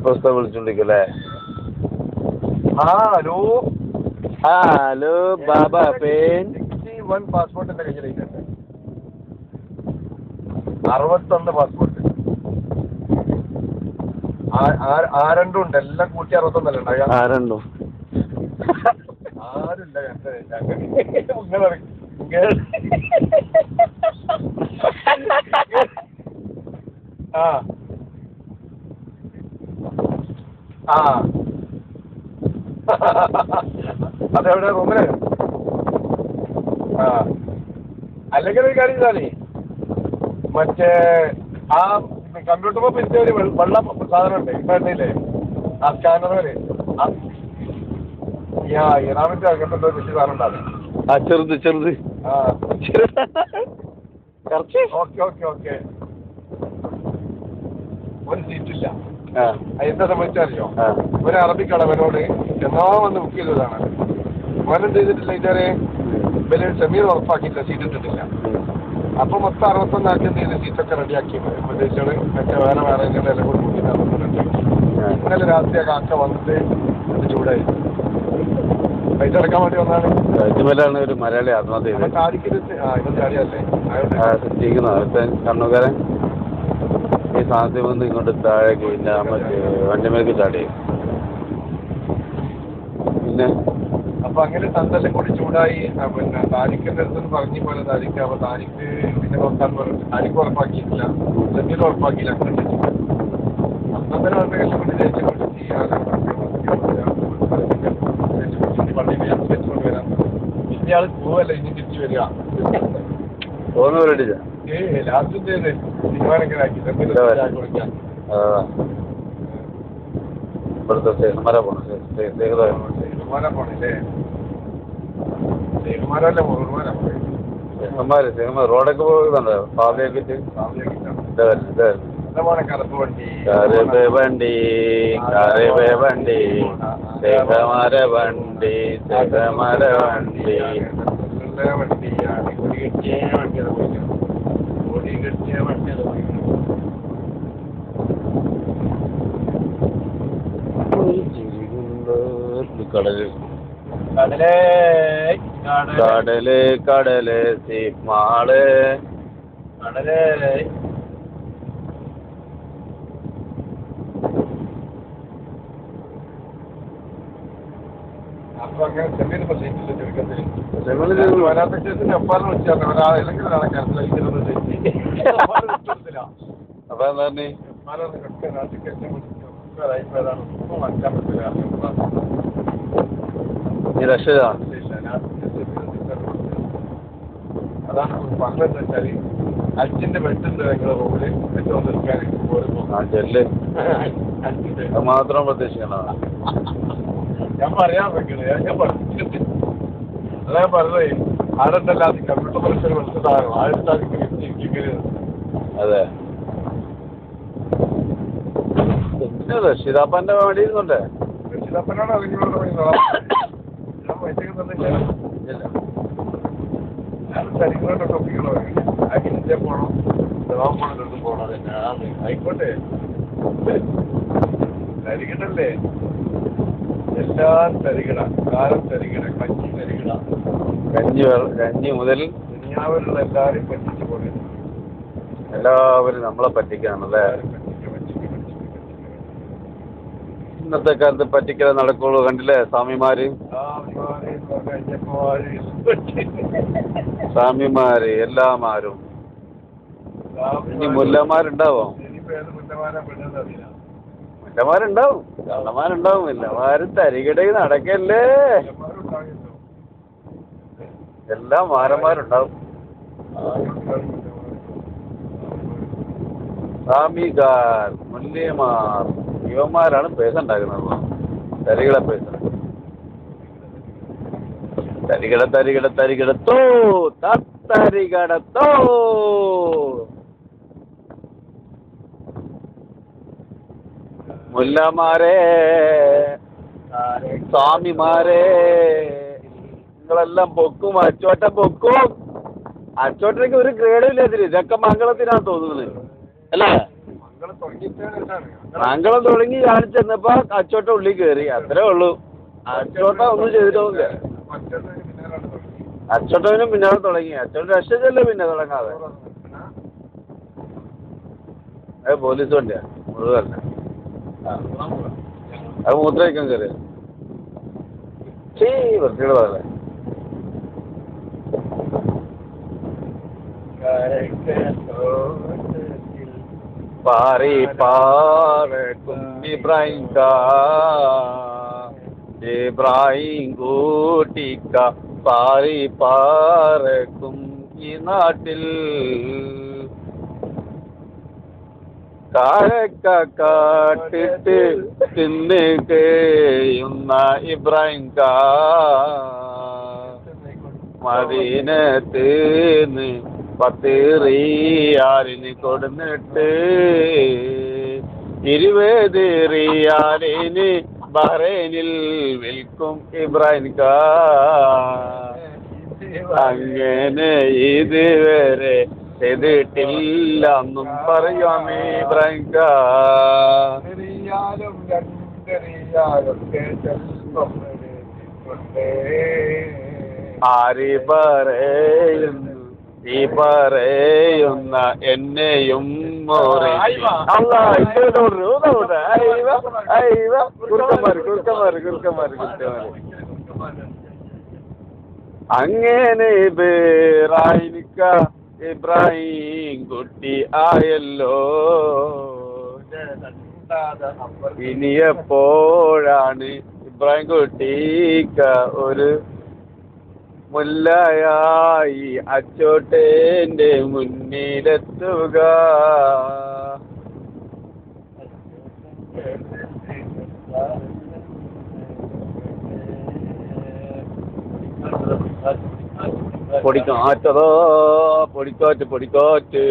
വിളിച്ചോണ്ടിരിക്കല്ലേ? Hello hello ബാബ പേൻ passport എന്റെ കയ്യിലുണ്ട്. 61 പാസ്പോർട്ട്. ആരണ്ടും ഉണ്ട്, എല്ലാം കൂട്ടി 61 ഉണ്ടാകുക. ആരണ്ടും ആരുണ്ട് അതെവിടെ റൂമില്? അല്ലെങ്കിൽ ഒരു കാര്യം ചെയ്താലേ, മറ്റേ ആ കമ്പ്യൂട്ടർ പിരിച്ച ഒരു വെള്ള സാധനം ഉണ്ട് ഇപ്പൊ എണ്ണയില്ലേ, ആ സ്കാനർ വരെ ഇറാമിന്റെ അകത്തുള്ള വലിയ സാധനം ഉണ്ടാകും. ചെറുത് ഓക്കെ ഒരു സീറ്റില്ല. എന്താ സംബന്ധിച്ചറിയോ? ഒരു അറബിക്കടവനോട് എന്നോ വന്ന് ബുക്ക് ചെയ്തതാണ്. അവനെന്ത് ചെയ്തിട്ടില്ല, ഇതുവരെ വലിയ ഷമീർ ഉറപ്പാക്കിയില്ല, സീറ്റ് ഇട്ടിട്ടില്ല. അപ്പൊ മൊത്തം 61 ആക്കി എന്ത് ചെയ്ത് സീറ്റൊക്കെ റെഡിയാക്കി പ്രദേശികള് മറ്റേ വേറെ എല്ലാം കൂടി കൂട്ടി റെഡിയാക്കി. ഇന്നലെ രാത്രി ആ കാക്ക വന്നിട്ട് അത് ചൂടായി പൈസ അടക്കാൻ വേണ്ടി വന്നാണ്. ഒരു മലയാളി ആത്മഹത്യ ചെയ്തത്. ഇതൊക്കെ അറിയാല്ലേ കണ്ണുകാരൻ ഈ സാധനത്തിൽ വന്ന് ഇങ്ങോട്ട് താഴേക്ക് മറ്റേ വണ്ടിമേലേക്ക് ചാടി. പിന്നെ അപ്പൊ അങ്ങനെ തന്നെല്ലാം കൂടി ചൂടായി. പിന്നെ താരിഖിന്റെ അടുത്ത് പറഞ്ഞു പോലെ താരിഖ്, അപ്പൊ താരിഖ് പിന്നെ നോക്കാൻ പറഞ്ഞു. താരിഖ് ഉറപ്പാക്കിയിട്ടില്ല, സെമീർ ഉറപ്പാക്കിയില്ല. അങ്ങനെ അന്നേരം വന്ന കല്യാണം കൊണ്ട് ജയിച്ചുകൊണ്ട് പള്ളിയിൽ വരാം. പിന്നെ ആള് പോവല്ല, ഇനി തിരിച്ചു വരിക. ലാസ്റ്റിന്റെ തീരുമാനം എങ്ങനെ ആക്കി സെമീർ കൊടുക്കാൻ. റോഡൊക്കെ പോകുന്നുണ്ടോ? പാതയൊക്കെ വണ്ടി കടല് സീമാള് കടല്. അപ്പൊ അങ്ങനെ സെമീർ സീറ്റില്ല ചുരുക്കത്തിൽ. വരാത്ത കേസിന് അപ്പാറിന് വിളിച്ചാൽ ഒരാളെങ്കിലും ഒരാളെ ക്യാൻസൽ അപ്പൊ എന്താ മനസ്സിലാൻ പറ്റില്ല. അതാണ് പറഞ്ഞതെന്ന് വെച്ചാല് അച്ഛന്റെ ബെഡുണ്ട് നിങ്ങളുടെ റൂമില് ഏറ്റവും നിൽക്കാൻ മാത്രം പ്രതീക്ഷിക്കണോ? ഞാൻ പറയാൻ വെക്കണേ, ഞാൻ പറഞ്ഞിട്ടുണ്ട്. അതാ പറഞ്ഞേ, ആരുണ്ടല്ലാതെ കമ്പ്യൂട്ടർ പരിസരം എടുത്തതാണോ ആയിരത്തി. അതെ, റഷീദാപ്പന്റെ വേണ്ടി ഇരുന്നുണ്ടേ. റഷീദാപ്പനാണ് അറിഞ്ഞോളൂ. ഞാൻ പൈസ തന്നില്ല. ഞാൻ ശരികളോട്ട് ടോപ്പിക്കണോ ആ ഇന്ത്യ പോകണം, പോകണം പോകണം. തന്നെ ആയിക്കോട്ടെ, തരികിടല്ലേ, എല്ലാം തരികിട, കാലം തരികിട, കഞ്ഞി തരികിട. കഞ്ഞി മുതൽ ദുനിയാവിലുള്ള എല്ലാവരും പറ്റിച്ചു പോലെ എല്ലാവരും നമ്മളെ പറ്റിക്കാണല്ലേ. ഇന്നത്തെ കാലത്ത് പറ്റിക്കലേ നടക്കുള്ളൂ. കണ്ടില്ലേ സ്വാമിമാര് എല്ലാമാരും. ഇനി മുല്ലമാരുണ്ടാവോ? മുല്ലമാരുണ്ടാവും, കള്ളമാരുണ്ടാവും. എല്ലാമാരും തരികിടയിൽ നടക്കല്ലേ. എല്ലാ മാരന്മാരുണ്ടാവും. സ്വാമികാർ, മുല്യമാർ, ഇവന്മാരാണ് പൈസ ഉണ്ടാക്കുന്നത്. തരികിട പൈസ. തരികിടത്തോ തരികിടത്തോ. മുല്ലമാരെ, സ്വാമിമാരെ, നിങ്ങളെല്ലാം പൊക്കും. അച്ചോട്ട പൊക്കും. അച്ചോട്ടയ്ക്ക് ഒരു ഗ്രേഡും ഇല്ല. ഇതൊക്കെ മംഗളത്തിനാണ് തോന്നുന്നത് അല്ലേ? മംഗളം തുടങ്ങി ഞാൻ ചെന്നപ്പോ അച്ചോട്ട ഉള്ളിൽ കയറി, അത്രേ ഉള്ളൂ. അച്ചോട്ട ഒന്നും ചെയ്തിട്ടൊന്നുമില്ല. അച്ചോട്ടവിനും പിന്നാലെ തുടങ്ങി. അച്ചോട്ട രക്ഷയില്ലല്ലോ പിന്നെ തുടങ്ങാതെ. അത് പോലീസ് വണ്ടിയാ മുഴുവല്ല. അത് മൂത്രമൊഴിക്കാൻ കയറി. വൃത്തിയുടെ പറയല്ലേ. പാറി പാറക്കും ഇബ്രാഹിം കൂട്ടിക്ക പാറി പാറക്കും ഈ നാട്ടിൽ കാഴക്ക കാട്ടിട്ട് തിന്ന് കേയുന്ന ഇബ്രാഹിം മദീനത്തിന് 10 റിയാലിന് കൊടുന്നിട്ട് 20 റിയാലിന് ബഹ്റൈനിൽ വിൽക്കും ഇബ്രാഹിം അങ്ങനെ ഇതുവരെ ചെയ്തിട്ടില്ല എന്നും പറയാം ഇബ്രാഹിം ആര് പറയുന്നു ഈ പറയുന്ന എന്നെയും അങ്ങനെ ഇബ്രാഹിം കുട്ടി ആയല്ലോ. ഇനിയെപ്പോഴാണ് ഇബ്രാഹിം കുട്ടിക്ക ഒരു മുല്ലയായി അച്ചോട്ടേന്റെ മുന്നിലെത്തുക? പൊടിക്കാറ്റതോ പൊടിക്കാറ്റ്